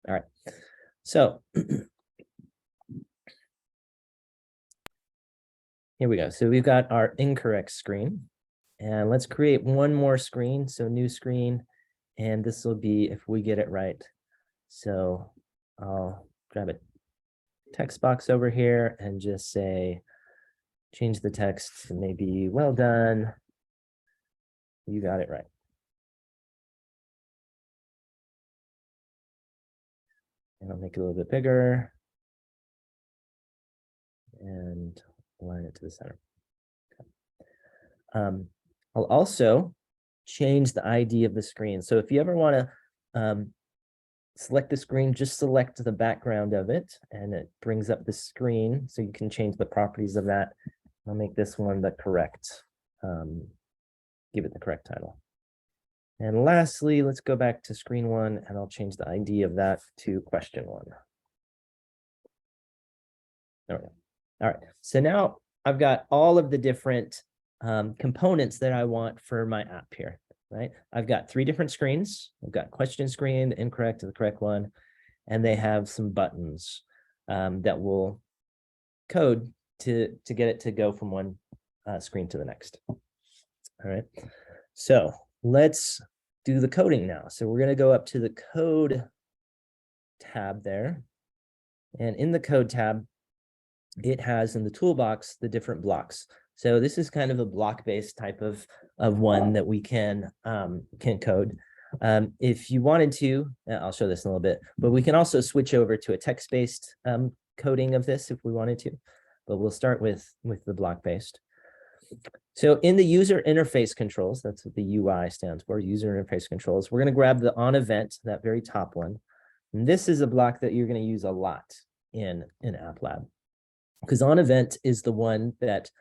All right. So here we go. So we've got our incorrect screen, and let's create one more screen. So new screen, and this will be if we get it right. So I'll grab a text box over here and just say, change the text to maybe, well done, you got it right. And I'll make it a little bit bigger and align it to the center. Okay. I'll also change the ID of the screen. So if you ever want to select the screen, just select the background of it, and it brings up the screen. So you can change the properties of that. I'll make this one the correct, give it the correct title. And lastly, let's go back to screen one, and I'll change the ID of that to question one. There we go. All right, so now I've got all of the different components that I want for my app here, right? I've got 3 different screens. I've got question screen, the incorrect, and the correct one, and they have some buttons that will code to get it to go from one screen to the next. All right, so let's do the coding now. So we're going to go up to the code tab there, and in the code tab, it has in the toolbox the different blocks. So this is kind of a block-based type of one that we can code. If you wanted to, I'll show this in a little bit, but we can also switch over to a text-based coding of this if we wanted to, but we'll start with the block-based. So in the user interface controls, that's what the UI stands for, user interface controls, we're going to grab the on event, that very top one. And this is a block that you're going to use a lot in App Lab, because on event is the one that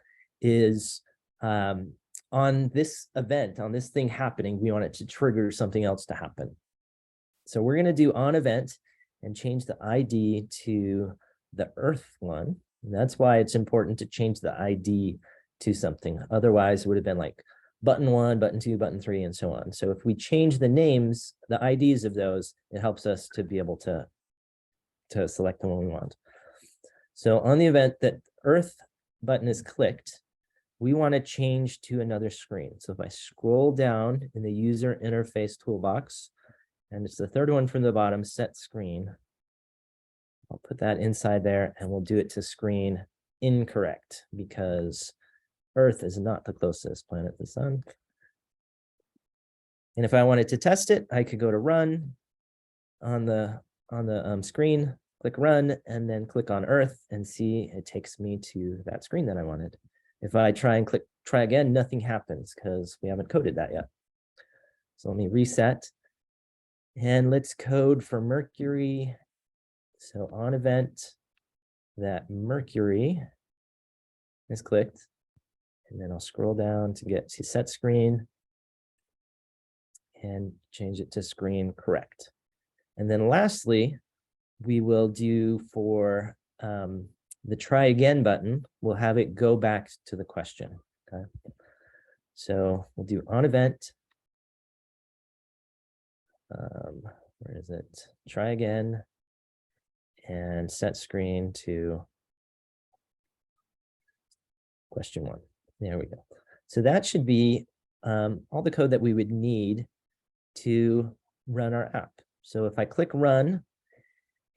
is on this event, on this thing happening, we want it to trigger something else to happen. So we're going to do on event and change the ID to the Earth one. And that's why it's important to change the ID to something. Otherwise, it would have been like button 1, button 2, button 3, and so on. So if we change the names, the IDs of those, it helps us to be able to select the one we want. So on the event that Earth button is clicked, we want to change to another screen. So if I scroll down in the user interface toolbox, and it's the 3rd one from the bottom, set screen, I'll put that inside there, and we'll do it to screen incorrect, because Earth is not the closest planet to the sun. And if I wanted to test it, I could go to run on the screen, click run, and then click on Earth, and see it takes me to that screen that I wanted. If I try and try again, nothing happens because we haven't coded that yet. So let me reset, and let's code for Mercury. So on event that Mercury is clicked, and then I'll scroll down to get to set screen and change it to screen correct. And then lastly, we will do for the try again button, we'll have it go back to the question. Okay, so we'll do on event. Where is it? Try again and set screen to question 1. There we go. So that should be all the code that we would need to run our app. So if I click run,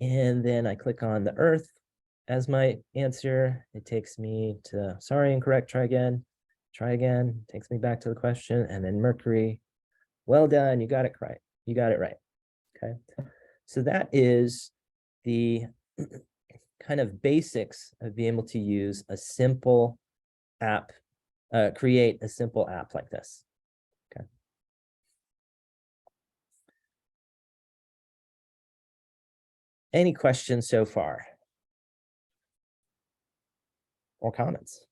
and then I click on the Earth as my answer, it takes me to, sorry, incorrect, try again, takes me back to the question, and then Mercury, well done, you got it right, okay? So that is the kind of basics of being able to use a simple app, create a simple app like this, okay? Any questions so far? Or comments?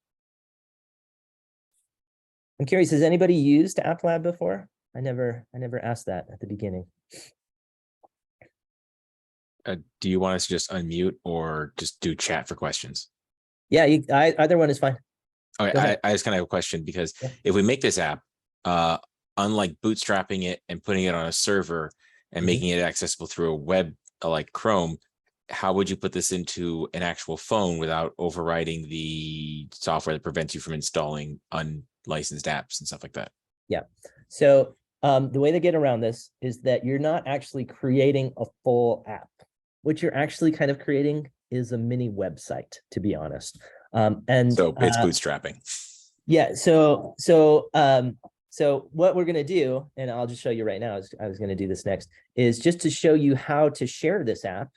I'm curious, has anybody used App Lab before? I never asked that at the beginning. Do you want us to just unmute or just do chat for questions? Yeah, either one is fine. Okay, I just kind of have a question, because if we make this app, unlike bootstrapping it and putting it on a server and making it accessible through a web like Chrome, how would you put this into an actual phone without overriding the software that prevents you from installing unlicensed apps and stuff like that? Yeah. So the way they get around this is that you're not actually creating a full app. What you're actually kind of creating is a mini website, to be honest. And so it's bootstrapping. Yeah. So what we're going to do, and I'll just show you right now, I was going to do this next, is just to show you how to share this app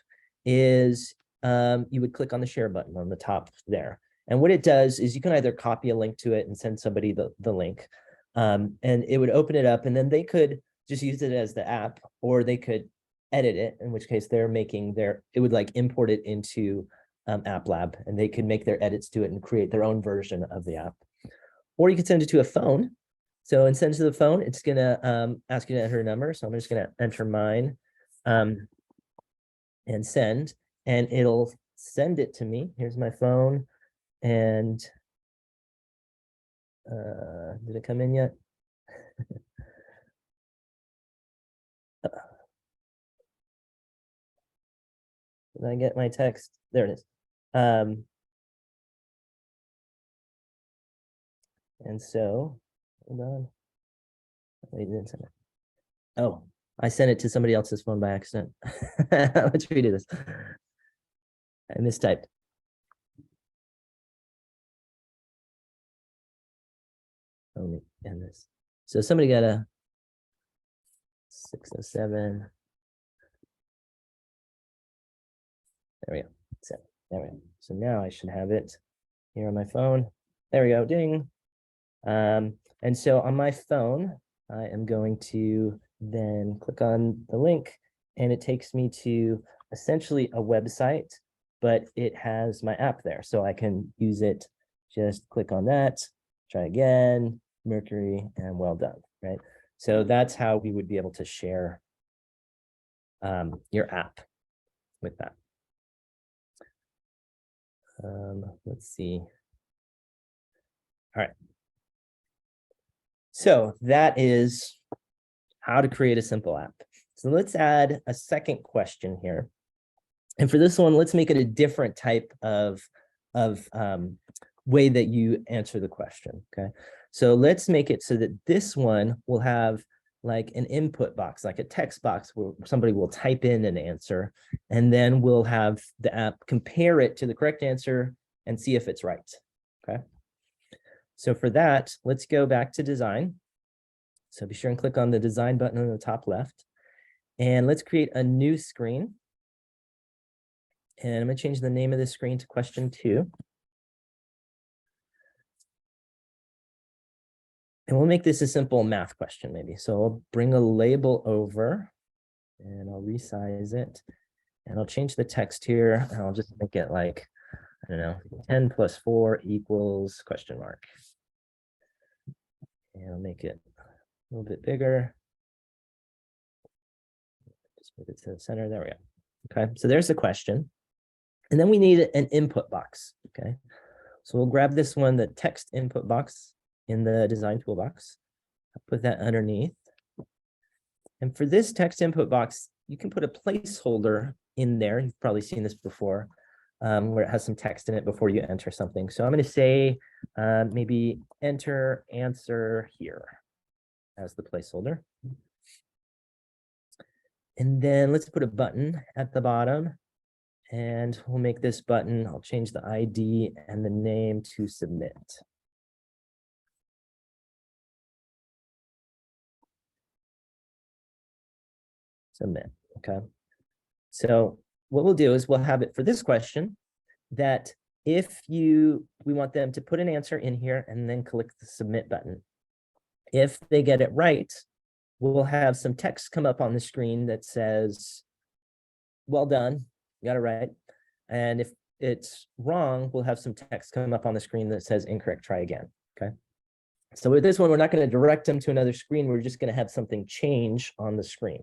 is you would click on the share button on the top there. And what it does is you can either copy a link to it and send somebody the link, and it would open it up, and then they could just use it as the app, or they could edit it, in which case they're making it would like import it into App Lab, and they could make their edits to it and create their own version of the app. Or you could send it to a phone. So and send it to the phone, it's gonna ask you to enter a number. So I'm just gonna enter mine and send, and it'll send it to me. Here's my phone. And did it come in yet? Did I get my text? There it is. And so, hold on. Wait, didn't send it. Oh, I sent it to somebody else's phone by accident. Let's redo this. I mistyped. Let me end this. So somebody got a 607. There we go. There we go. So now I should have it here on my phone. There we go. Ding. And so on my phone, I am going to then click on the link, and it takes me to essentially a website, but it has my app there. So I can use it. Just click on that, try again, Mercury, and well done, right? So that's how we would be able to share your app with that. Let's see. All right. So that is how to create a simple app. So let's add a second question here. And for this one, let's make it a different type of way that you answer the question, okay? So let's make it so that this one will have like an input box, like a text box where somebody will type in an answer, and then we'll have the app compare it to the correct answer and see if it's right, okay? So for that, let's go back to design. So be sure and click on the design button on the top left, and let's create a new screen. And I'm going to change the name of the screen to question 2. And we'll make this a simple math question maybe. So I'll bring a label over, and I'll resize it, and I'll change the text here, and I'll just make it like, I don't know, 10 plus 4 equals question mark. And I'll make it a little bit bigger. Just move it to the center. There we go. Okay, so there's the question. And then we need an input box, okay? So we'll grab this one, the text input box in the design toolbox. I'll put that underneath. And for this text input box, you can put a placeholder in there. You've probably seen this before, where it has some text in it before you enter something. So I'm going to say maybe enter answer here as the placeholder. And then let's put a button at the bottom. And we'll make this button, I'll change the ID and the name to submit. Submit, okay. So what we'll do is we'll have it for this question that if we want them to put an answer in here and then click the submit button. If they get it right, we'll have some text come up on the screen that says, well done, you got it right. And if it's wrong, we'll have some text come up on the screen that says incorrect, try again, okay? So with this one, we're not going to direct them to another screen. We're just going to have something change on the screen.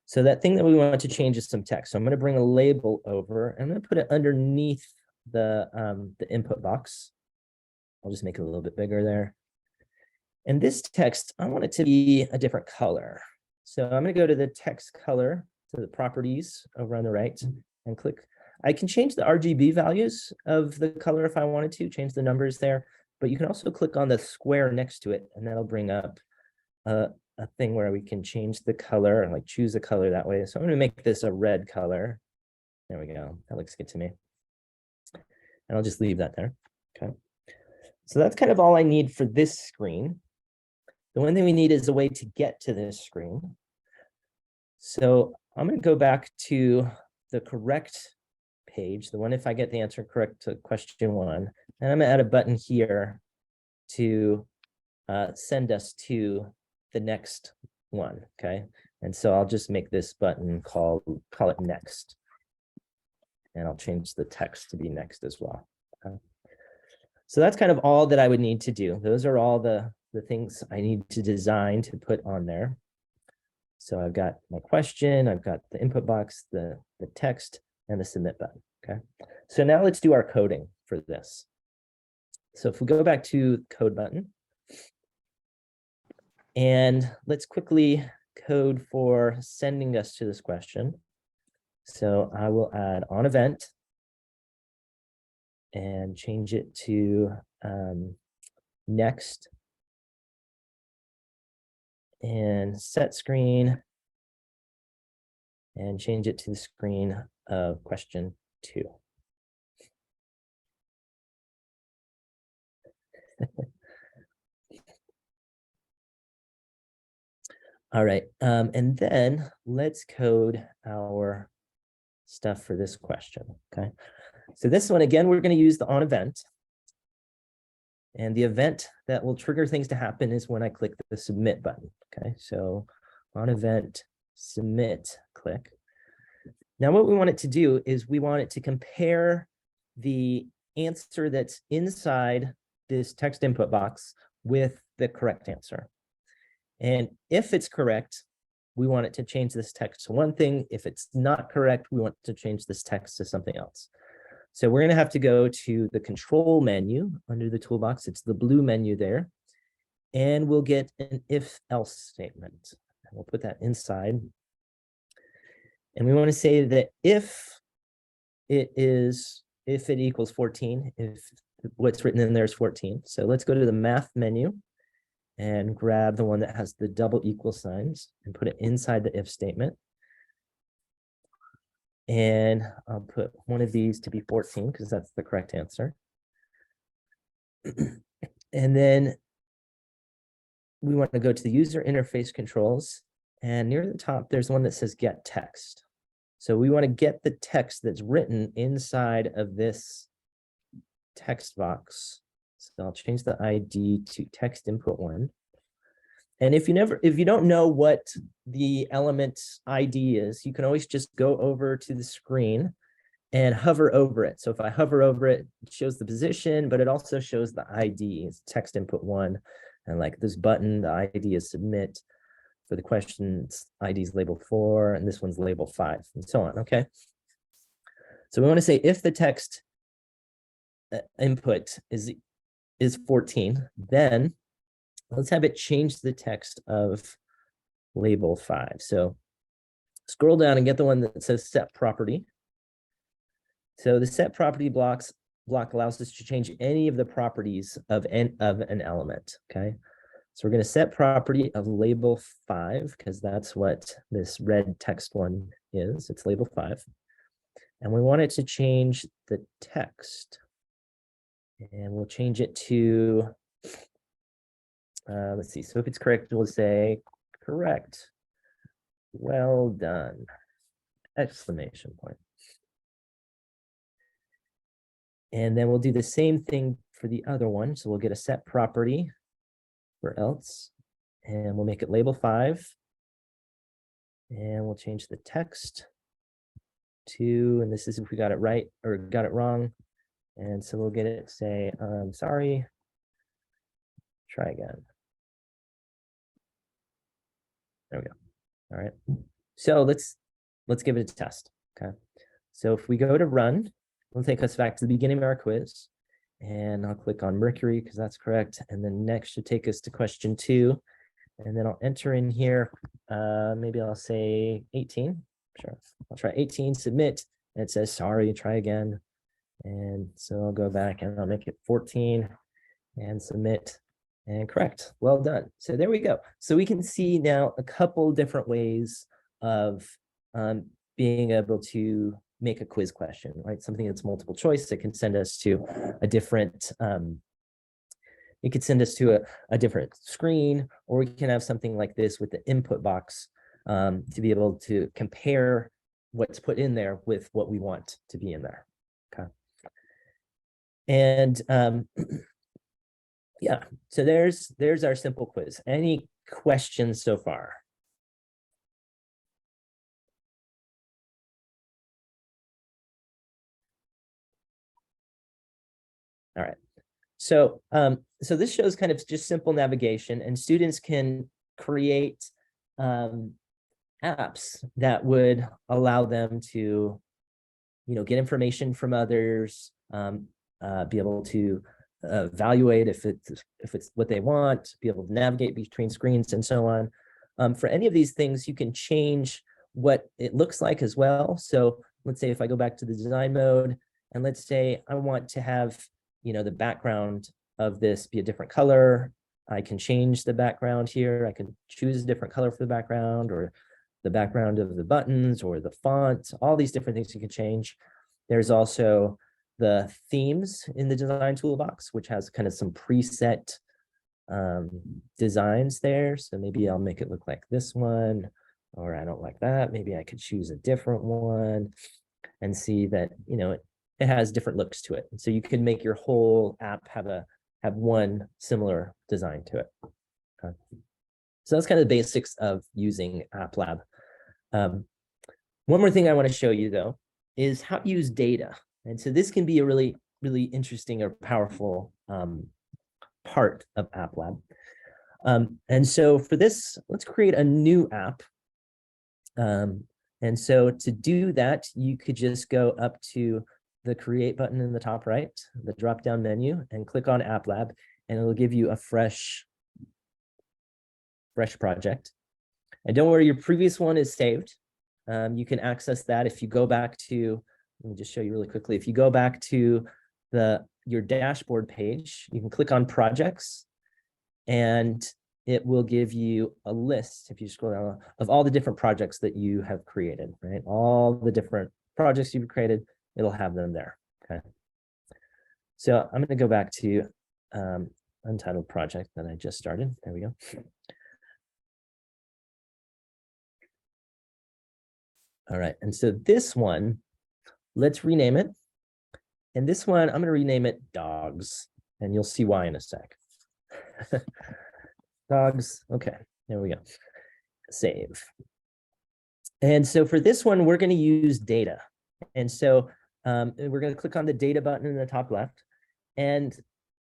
So that thing that we want to change is some text. So I'm going to bring a label over, and I'm going to put it underneath the input box. I'll just make it a little bit bigger there. And this text, I want it to be a different color. So I'm going to go to the text color to the properties over on the right and click. I can change the RGB values of the color if I wanted to, change the numbers there, but you can also click on the square next to it, and that'll bring up a thing where we can change the color and like choose a color that way. So I'm going to make this a red color. There we go. That looks good to me. And I'll just leave that there. Okay. So that's kind of all I need for this screen. The one thing we need is a way to get to this screen. So I'm going to go back to the correct page, the one if I get the answer correct to question 1. And I'm going to add a button here to send us to the next one. Okay. And so I'll just make this button call it next. And I'll change the text to be next as well. Okay. So that's kind of all that I would need to do. Those are all the things I need to design to put on there. So I've got my question, I've got the input box, the text, and the submit button. Okay. So now let's do our coding for this. So if we go back to code button, and let's quickly code for sending us to this question. So I will add on event and change it to next, and set screen and change it to the screen of question 2. All right, and then let's code our stuff for this question. Okay, so this one, again, we're going to use the on event. And the event that will trigger things to happen is when I click the submit button. Okay, so on event, submit, click. Now what we want it to do is we want it to compare the answer that's inside this text input box with the correct answer. And if it's correct, we want it to change this text to one thing. If it's not correct, we want to change this text to something else. So we're going to have to go to the control menu under the toolbox. It's the blue menu there. And we'll get an if-else statement. And we'll put that inside. And we want to say that if it equals 14, if what's written in there is 14. So let's go to the math menu and grab the one that has the double equal signs and put it inside the if statement. And I'll put one of these to be 14 because that's the correct answer. And then we want to go to the user interface controls, and near the top, there's one that says get text. So we want to get the text that's written inside of this text box. So I'll change the ID to text input 1. And if you don't know what the element ID is, you can always just go over to the screen and hover over it. So if I hover over it, it shows the position, but it also shows the ID. It's text input 1. And like this button, the ID is submit. For the questions, ID is label 4, and this one's label 5, and so on. Okay. So we want to say if the text input is 14, then let's have it change the text of label 5. So scroll down and get the one that says set property. So the set property block allows us to change any of the properties of an element. Okay. So we're going to set property of label 5 because that's what this red text one is. It's label 5. And we want it to change the text. And we'll change it to, let's see. So if it's correct, we'll say correct. Well done. Exclamation point. And then we'll do the same thing for the other one. So we'll get a set property for else, and we'll make it label 5. And we'll change the text to, and this is if we got it right or got it wrong. And so we'll get it, say, I'm sorry, try again. There we go. All right. So let's give it a test. Okay. So if we go to run, it'll take us back to the beginning of our quiz. And I'll click on Mercury because that's correct. And then next should take us to question 2. And then I'll enter in here, maybe I'll say 18. sure. I'll try 18, submit, and it says, sorry, try again. And so I'll go back and I'll make it 14 and submit and correct. Well done. So there we go. So we can see now a couple different ways of being able to make a quiz question, right? Something that's multiple choice that can send us to a different, it could send us to a different screen, or we can have something like this with the input box to be able to compare what's put in there with what we want to be in there. Okay. And yeah, so there's our simple quiz. Any questions so far? All right. So so this shows kind of just simple navigation, and students can create apps that would allow them to, get information from others, be able to evaluate if it's what they want, be able to navigate between screens and so on. For any of these things, you can change what it looks like as well. So let's say if I go back to the design mode, and let's say I want to have, the background of this be a different color. I can change the background here. I can choose a different color for the background, or the background of the buttons, or the font, all these different things you can change. There's also the themes in the design toolbox, which has kind of some preset designs there. So maybe I'll make it look like this one, or I don't like that. Maybe I could choose a different one and see that, it has different looks to it. And so you can make your whole app have one similar design to it. Okay. So that's kind of the basics of using App Lab. One more thing I want to show you, though, is how to use data. And so this can be a really, really interesting or powerful part of App Lab. And so for this, let's create a new app. And so to do that, you could just go up to the Create button in the top right, the drop-down menu, and click on App Lab, and it'll give you a fresh project. And don't worry, your previous one is saved. You can access that if you go back to, let me just show you really quickly. If you go back to your dashboard page, you can click on projects, and it will give you a list, if you scroll down, of all the different projects that you have created, right? All the different projects you've created, it'll have them there, okay? So I'm gonna go back to Untitled project that I just started. There we go. All right, and so this one, let's rename it. And this one, I'm gonna rename it Dogs, and you'll see why in a sec. Dogs, okay, there we go. Save. And so for this one, we're gonna use data. And so we're gonna click on the data button in the top left. And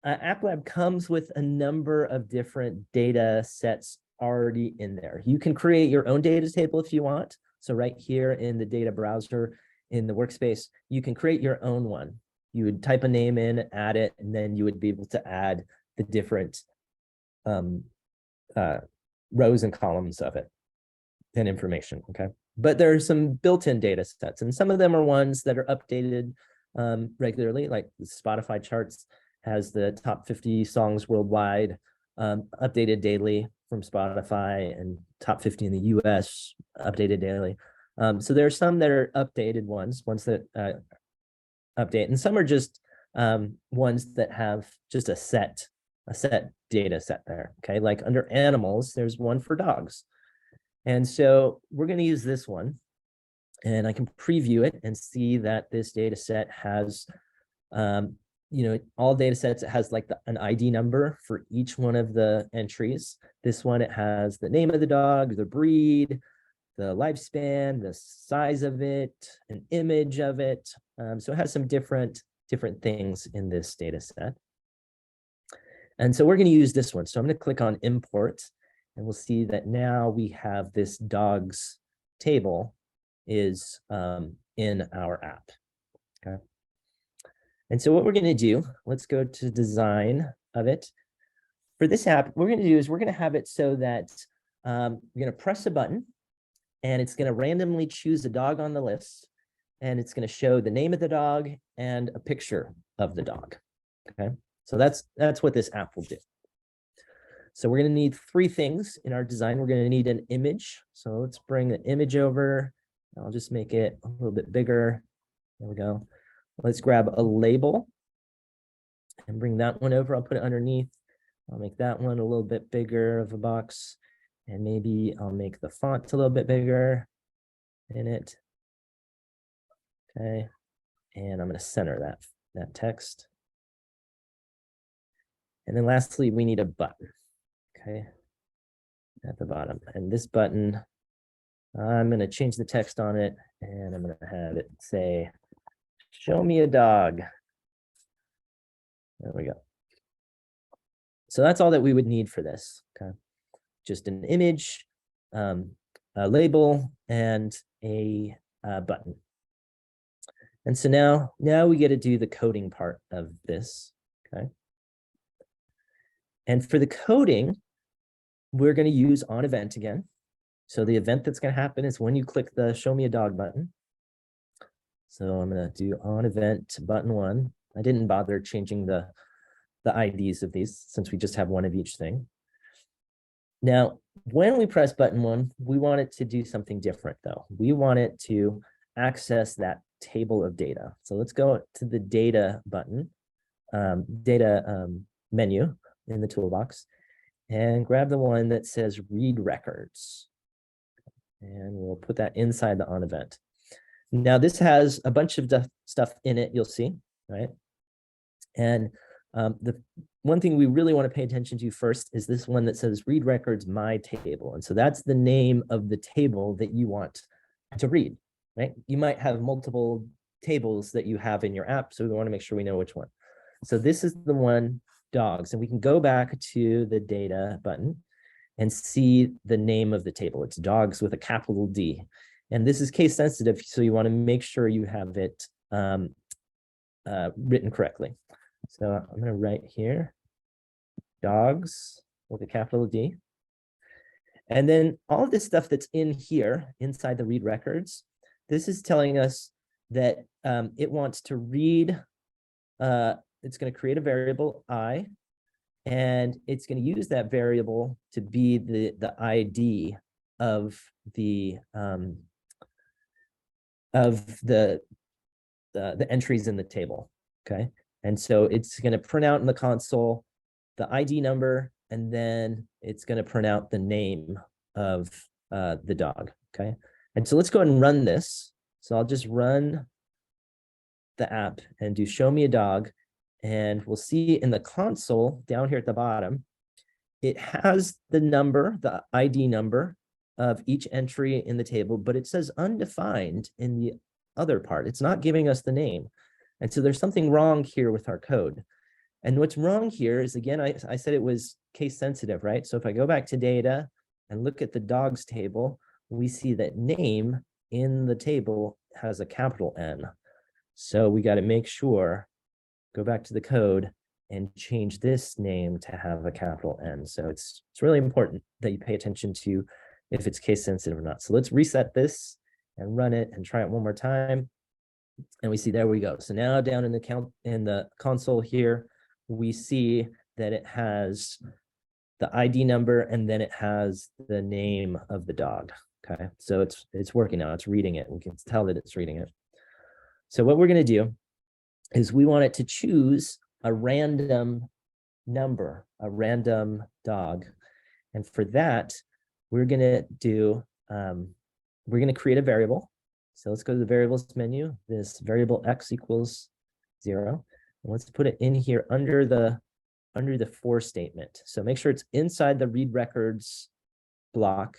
App Lab comes with a number of different data sets already in there. You can create your own data table if you want. So right here in the data browser, in the workspace, you can create your own one. You would type a name in, add it, and then you would be able to add the different rows and columns of it and information, okay? But there are some built-in data sets, and some of them are ones that are updated regularly, like the Spotify charts has the top 50 songs worldwide updated daily from Spotify, and top 50 in the US updated daily. So there are some that are updated ones that update, and some are just ones that have just a set data set there, okay? Like under animals, there's one for dogs. And so we're going to use this one, and I can preview it and see that this data set has, all data sets, it has like an ID number for each one of the entries. This one, it has the name of the dog, the breed, the lifespan, the size of it, an image of it. So it has some different things in this data set. And so we're going to use this one. So I'm going to click on import, and we'll see that now we have this dogs table is in our app, okay? And so what we're going to do, let's go to design of it. For this app, what we're going to do is we're going to have it so that we're going to press a button, and it's going to randomly choose a dog on the list, and it's going to show the name of the dog and a picture of the dog. Okay, so that's what this app will do. So we're going to need three things in our design. We're going to need an image. So let's bring the image over. I'll just make it a little bit bigger. There we go. Let's grab a label and bring that one over. I'll put it underneath. I'll make that one a little bit bigger of a box. And maybe I'll make the font a little bit bigger in it. Okay. And I'm going to center that text. And then lastly, we need a button. Okay. At the bottom. And this button, I'm going to change the text on it, and I'm going to have it say, show me a dog. There we go. So that's all that we would need for this. Okay. Just an image, a label, and a button. And so now we get to do the coding part of this. Okay. And for the coding, we're going to use onEvent again. So the event that's going to happen is when you click the show me a dog button. So I'm going to do onEvent button 1. I didn't bother changing the IDs of these since we just have one of each thing. Now, when we press button 1, we want it to do something different though. We want it to access that table of data. So let's go to the data button, menu in the toolbox, and grab the one that says read records. And we'll put that inside the onEvent. Now this has a bunch of stuff in it, you'll see, right? And the one thing we really want to pay attention to first is this one that says read records my table. And so that's the name of the table that you want to read, right? You might have multiple tables that you have in your app, so we want to make sure we know which one. So this is the one, dogs, and we can go back to the data button and see the name of the table. It's dogs with a capital D. And this is case sensitive, so you want to make sure you have it written correctly. So I'm going to write here, dogs with a capital D. And then all of this stuff that's in here, inside the read records, this is telling us that it wants to read, it's going to create a variable I, and it's going to use that variable to be the ID of the entries in the table. Okay. And so it's going to print out in the console the ID number, and then it's going to print out the name of the dog. Okay. And so let's go ahead and run this. So I'll just run the app and do show me a dog. And we'll see in the console down here at the bottom, it has the number, the ID number of each entry in the table, but it says undefined in the other part. It's not giving us the name. And so there's something wrong here with our code. And what's wrong here is, again, I said it was case sensitive, right? So if I go back to data and look at the dogs table, we see that name in the table has a capital N. So we got to make sure, go back to the code and change this name to have a capital N. So it's really important that you pay attention to if it's case sensitive or not. So let's reset this and run it and try it one more time. And we see, there we go. So now down in the console here, we see that it has the ID number, and then it has the name of the dog. Okay, so it's working now. It's reading it. We can tell that it's reading it. So what we're going to do is we want it to choose a random number, a random dog. And for that, we're going to do, we're going to create a variable. So let's go to the variables menu, this variable x equals 0. And let's put it in here under the for statement. So make sure it's inside the read records block,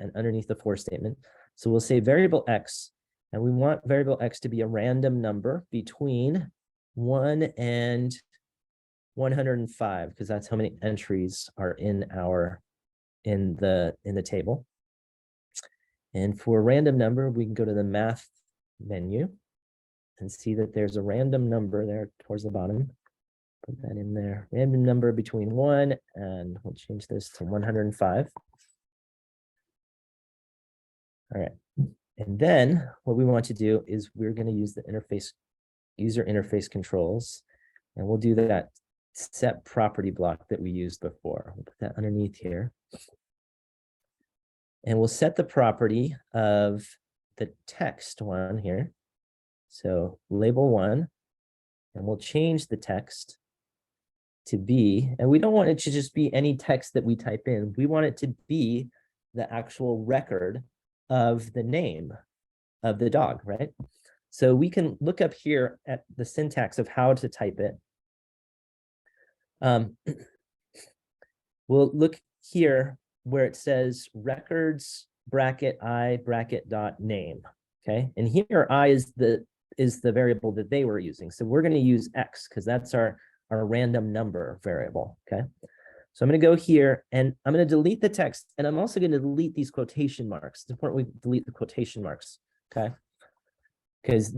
and underneath the for statement. So we'll say variable x, and we want variable x to be a random number between 1 and 105, because that's how many entries are in the table. And for a random number, we can go to the math menu and see that there's a random number there towards the bottom. Put that in there. Random number between 1 and, we'll change this to 105. All right. And then what we want to do is we're going to use the user interface controls, and we'll do that set property block that we used before. We'll put that underneath here. And we'll set the property of the text one here. So label 1, and we'll change the text to be, and we don't want it to just be any text that we type in. We want it to be the actual record of the name of the dog, right? So we can look up here at the syntax of how to type it. We'll look here where it says records bracket I bracket dot name. Okay, and here I is the variable that they were using. So we're going to use X because that's our random number variable. Okay, so I'm going to go here and I'm going to delete the text, and I'm also going to delete these quotation marks. It's important we delete the quotation marks. Okay, because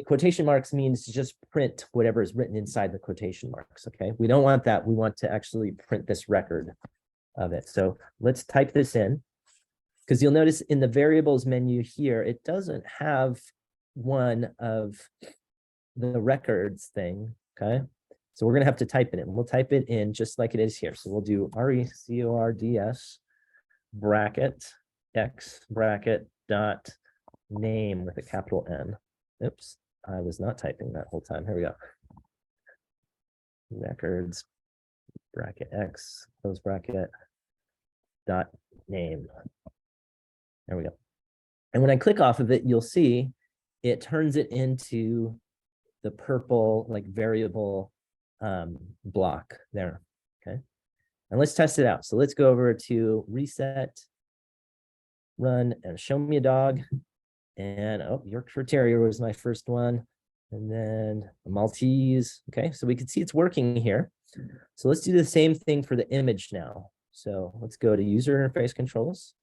quotation marks means to just print whatever is written inside the quotation marks. Okay, we don't want that. We want to actually print this record of it. So let's type this in, because you'll notice in the variables menu here, it doesn't have one of the records thing. Okay, so we're going to have to type it in. We'll type it in just like it is here. So we'll do records bracket X bracket dot name with a capital N. Oops, I was not typing that whole time. Here we go. Records bracket X close bracket dot name. There we go. And when I click off of it, you'll see it turns it into the purple like variable block there. Okay, and let's test it out. So let's go over to reset, run, and show me a dog. And oh, Yorkshire Terrier was my first one, and then a Maltese. Okay, so we can see it's working here. So let's do the same thing for the image now. So let's go to user interface controls.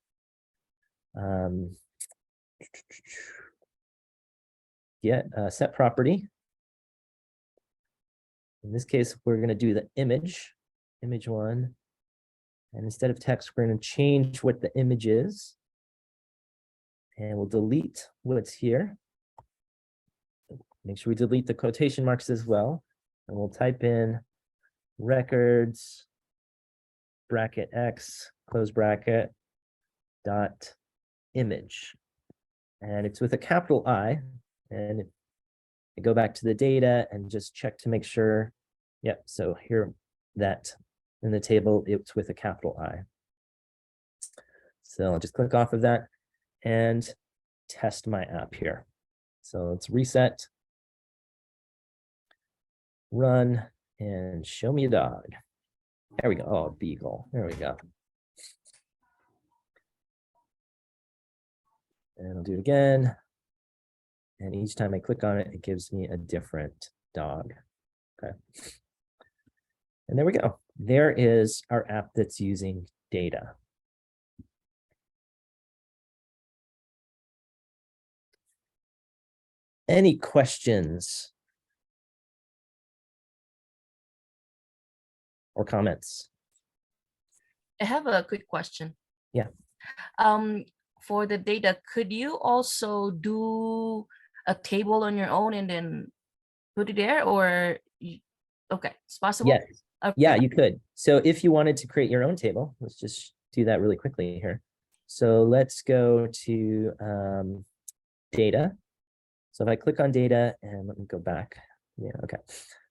Get set property. In this case, we're going to do the image 1. And instead of text, we're going to change what the image is. And we'll delete what's here. Make sure we delete the quotation marks as well. And we'll type in records bracket X close bracket dot image. And it's with a capital I. And I go back to the data and just check to make sure. Yep, so here that in the table, it's with a capital I. So I'll just click off of that and test my app here. So let's reset, run, and show me a dog. There we go. Oh, beagle. There we go. And I'll do it again. And each time I click on it, it gives me a different dog. Okay. And there we go. There is our app that's using data. Any questions or comments? I have a quick question. Yeah. For the data, could you also do a table on your own and then put it there, or okay, it's possible? Yes. Okay. Yeah, you could. So if you wanted to create your own table, let's just do that really quickly here. So let's go to data. So if I click on data and let me go back. Yeah, okay.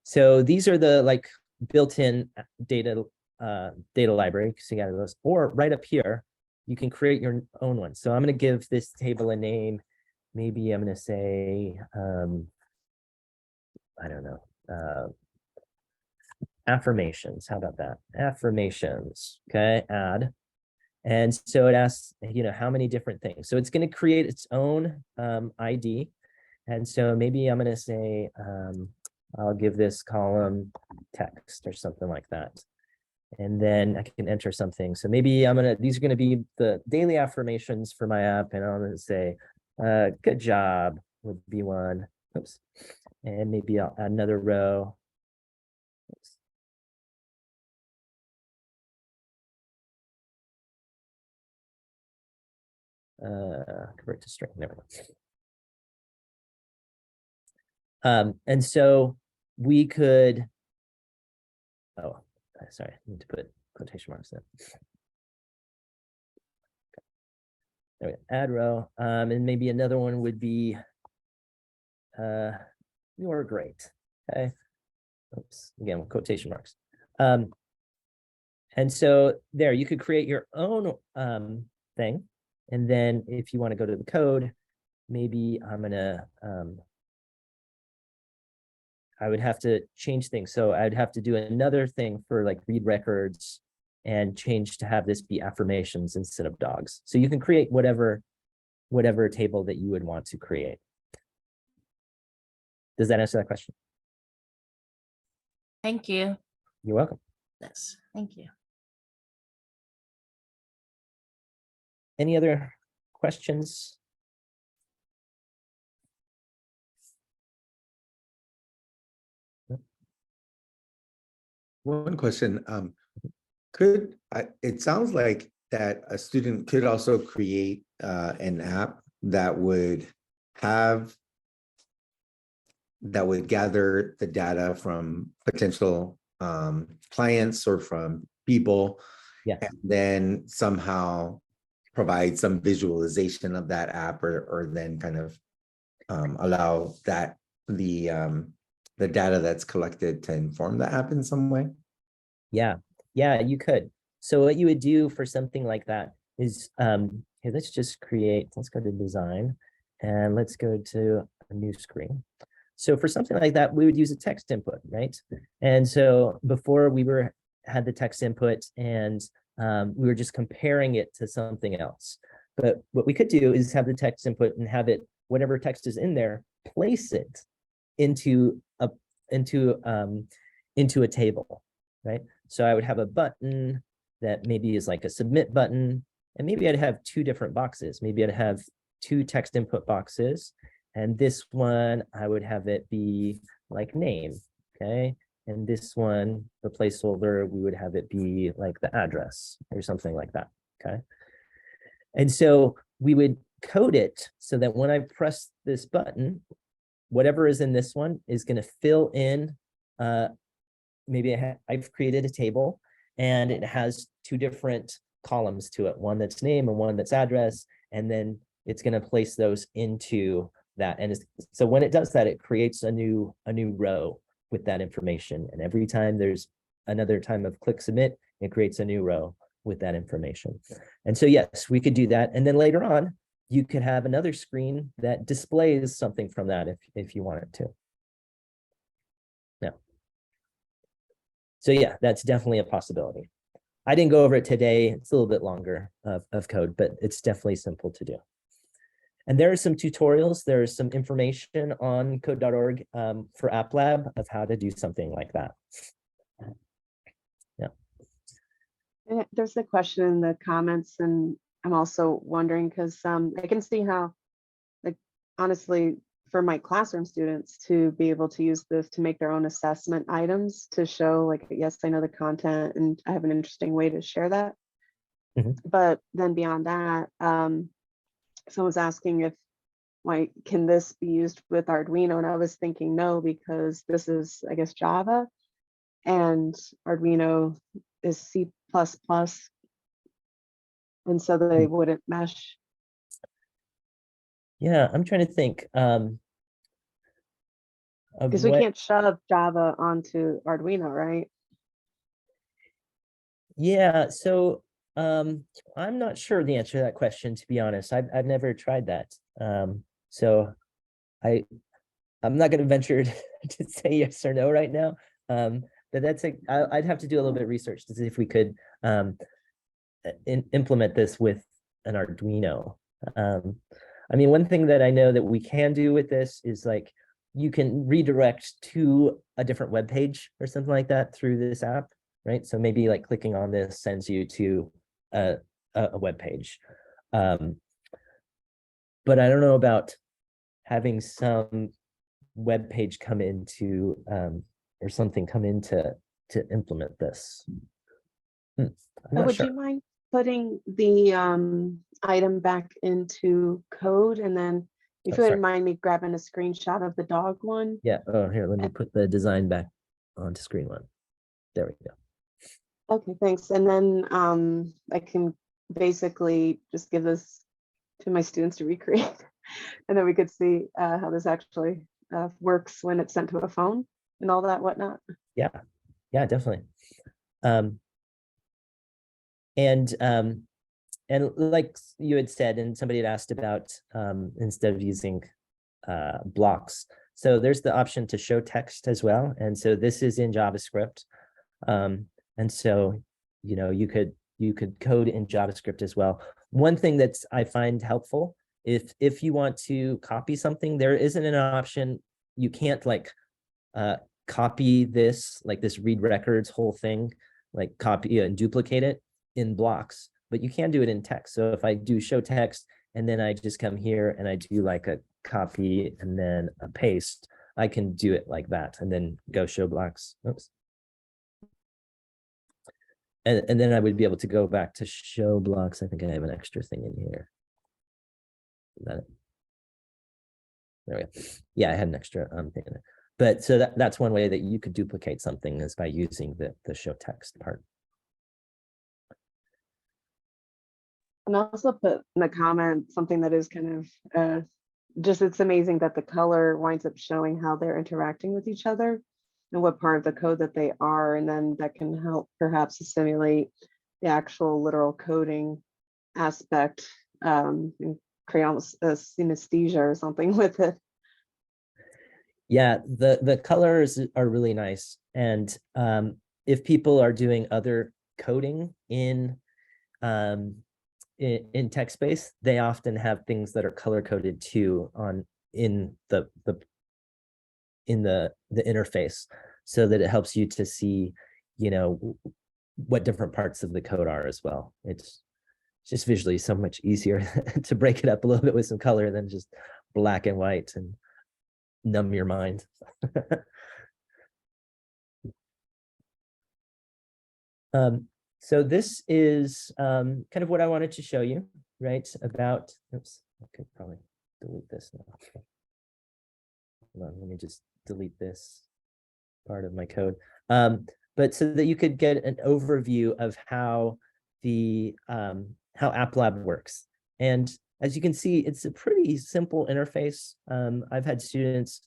So these are the like built-in data library. So you got those, or right up here, you can create your own one. So I'm going to give this table a name. Maybe I'm going to say, I don't know, affirmations. How about that? Affirmations. Okay, add. And so it asks, you know, how many different things. So it's going to create its own ID. And so maybe I'm going to say, I'll give this column text or something like that. And then I can enter something. So maybe these are going to be the daily affirmations for my app. And I'm going to say, good job would be one. Oops. And maybe I'll add another row. Oops. convert to string. There we go. And so we could, oh, sorry, I need to put quotation marks in. There we go. Add row. And maybe another one would be you're great. Okay. Oops, again with quotation marks. And so there you could create your own thing. And then if you want to go to the code, maybe I'm gonna I would have to change things. So I'd have to do another thing for like read records and change to have this be affirmations instead of dogs. So you can create whatever table that you would want to create. Does that answer that question? Thank you. You're welcome. Yes, thank you. Any other questions? One question, it sounds like that a student could also create an app that would gather the data from potential clients or from people, Yeah, and then somehow provide some visualization of that app, or then kind of allow that the data that's collected to inform the app in some way. yeah, you could. So what you would do for something like that is, here, let's go to design and let's go to a new screen. So for something like that, we would use a text input, right? And so before we had the text input and we were just comparing it to something else. But what we could do is have the text input and have it, whatever text is in there, place it into a table, right? So I would have a button that maybe is like a submit button, and maybe I'd have two different boxes. Maybe I'd have two text input boxes, and this one I would have it be like name, okay? And this one, the placeholder, we would have it be like the address or something like that, okay? And so we would code it so that when I press this button, whatever is in this one is going to fill in, maybe I've created a table and it has two different columns to it, one that's name and one that's address, and then it's going to place those into that. And so when it does that, it creates a new row with that information. And every time there's another time of click submit, it creates a new row with that information. And so yes, we could do that. And then later on, you could have another screen that displays something from that if you want it to. Yeah. So yeah, that's definitely a possibility. I didn't go over it today. It's a little bit longer of code, but it's definitely simple to do. And there are some tutorials. There's some information on code.org for App Lab of how to do something like that. Yeah. And there's a question in the comments, and I'm also wondering because I can see how, like, honestly, for my classroom students to be able to use this to make their own assessment items to show, like, yes, I know the content and I have an interesting way to share that. Mm-hmm. But then beyond that, someone's asking if, like, can this be used with Arduino? And I was thinking no, because this is, I guess, Java, and Arduino is C++, and so they wouldn't mesh. Yeah, I'm trying to think. Because we can't shove Java onto Arduino, right? Yeah, so I'm not sure the answer to that question, to be honest. I've never tried that. So I'm not going to venture to say yes or no right now. But I'd have to do a little bit of research to see if we could implement this with an Arduino. I mean, one thing that I know that we can do with this is, like, you can redirect to a different web page or something like that through this app, right? So maybe like clicking on this sends you to a web page. But I don't know about having some web page come into or something come in to implement this. I'm not Would sure. you mind putting the item back into code, and then if Oh, you sorry. wouldn't mind me grabbing a screenshot of the dog one. Yeah. Oh, here, let me put the design back onto screen one. There we go. Okay, thanks. And then I can basically just give this to my students to recreate, and then we could see how this actually works when it's sent to a phone and all that whatnot. Yeah, yeah, definitely. And like you had said, and somebody had asked about instead of using blocks. So there's the option to show text as well. And so this is in JavaScript. And so, you know, you could code in JavaScript as well. One thing that's I find helpful, if you want to copy something, there isn't an option. You can't like copy this, like this read records whole thing, like copy and duplicate it in blocks, but you can do it in text. So if I do show text and then I just come here and I do like a copy and then a paste, I can do it like that and then go show blocks. Oops. And then I would be able to go back to show blocks. I think I have an extra thing in here. There we go. Yeah, I had an extra thing in there. But so that's one way that you could duplicate something is by using the show text part. And I also put in the comment something that is kind of just, it's amazing that the color winds up showing how they're interacting with each other and what part of the code that they are. And then that can help perhaps simulate the actual literal coding aspect and create almost a synesthesia or something with it. Yeah, the colors are really nice. And if people are doing other coding in text space, they often have things that are color coded too in the interface, so that it helps you to see, you know, what different parts of the code are as well. It's just visually so much easier to break it up a little bit with some color than just black and white and numb your mind. So this is kind of what I wanted to show you, right? About, oops, I could probably delete this now. Hold on, let me just delete this part of my code. But so that you could get an overview of how the how App Lab works. And as you can see, it's a pretty simple interface. I've had students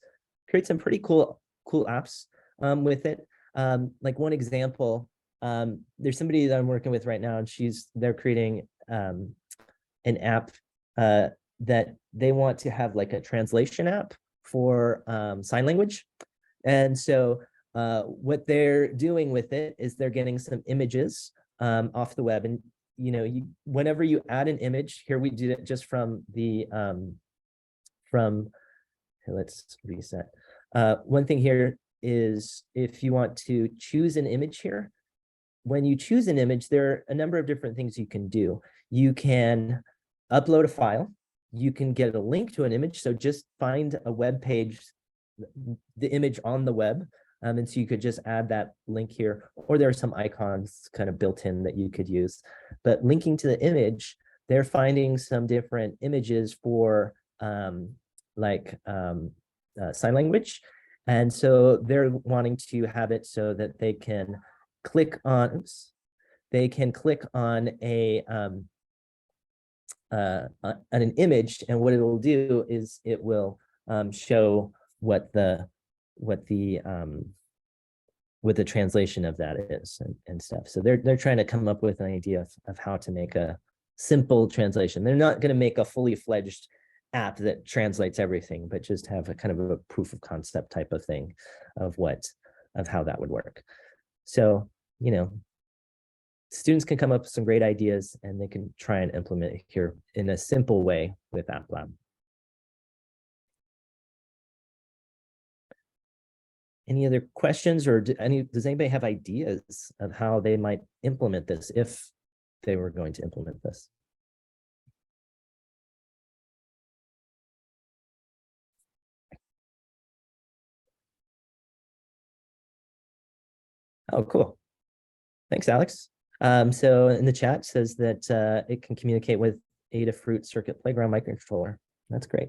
create some pretty cool apps with it. Like one example, there's somebody that I'm working with right now, and they're creating an app that they want to have like a translation app for sign language. And so what they're doing with it is they're getting some images off the web. And you know, whenever you add an image, here we did it just from the let's reset. One thing here is if you want to choose an image here, when you choose an image, there are a number of different things you can do. You can upload a file. You can get a link to an image. So just find a web page, the image on the web. And so you could just add that link here, or there are some icons kind of built in that you could use. But linking to the image, they're finding some different images for sign language. And so they're wanting to have it so that they can click on, oops, they can click on an image, and what it will do is it will show what the translation of that is and stuff. So they're trying to come up with an idea of how to make a simple translation. They're not going to make a fully fledged app that translates everything, but just have a kind of a proof of concept type of thing of how that would work. So, you know, students can come up with some great ideas and they can try and implement it here in a simple way with App Lab. Any other questions, or does anybody have ideas of how they might implement this if they were going to implement this? Oh, cool. Thanks, Alex. So in the chat says that it can communicate with Adafruit Circuit Playground microcontroller. That's great.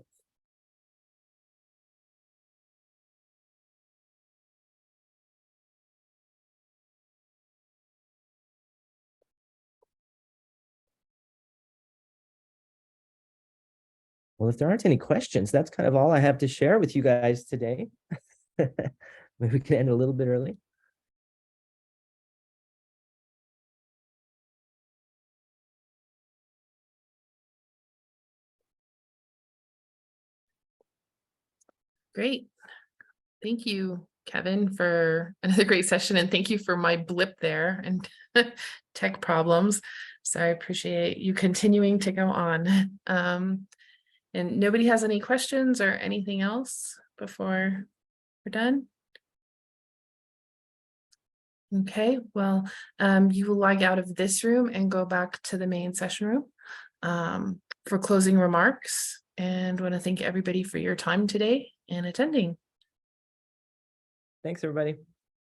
Well, if there aren't any questions, that's kind of all I have to share with you guys today. Maybe we can end a little bit early. Great. Thank you, Kevin, for another great session. And thank you for my blip there and tech problems. So I appreciate you continuing to go on. And nobody has any questions or anything else before we're done? Okay, well, you will log out of this room and go back to the main session room for closing remarks. And want to thank everybody for your time today and attending. Thanks, everybody.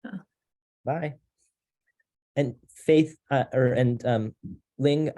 Yeah. Bye. And Faith, Ling,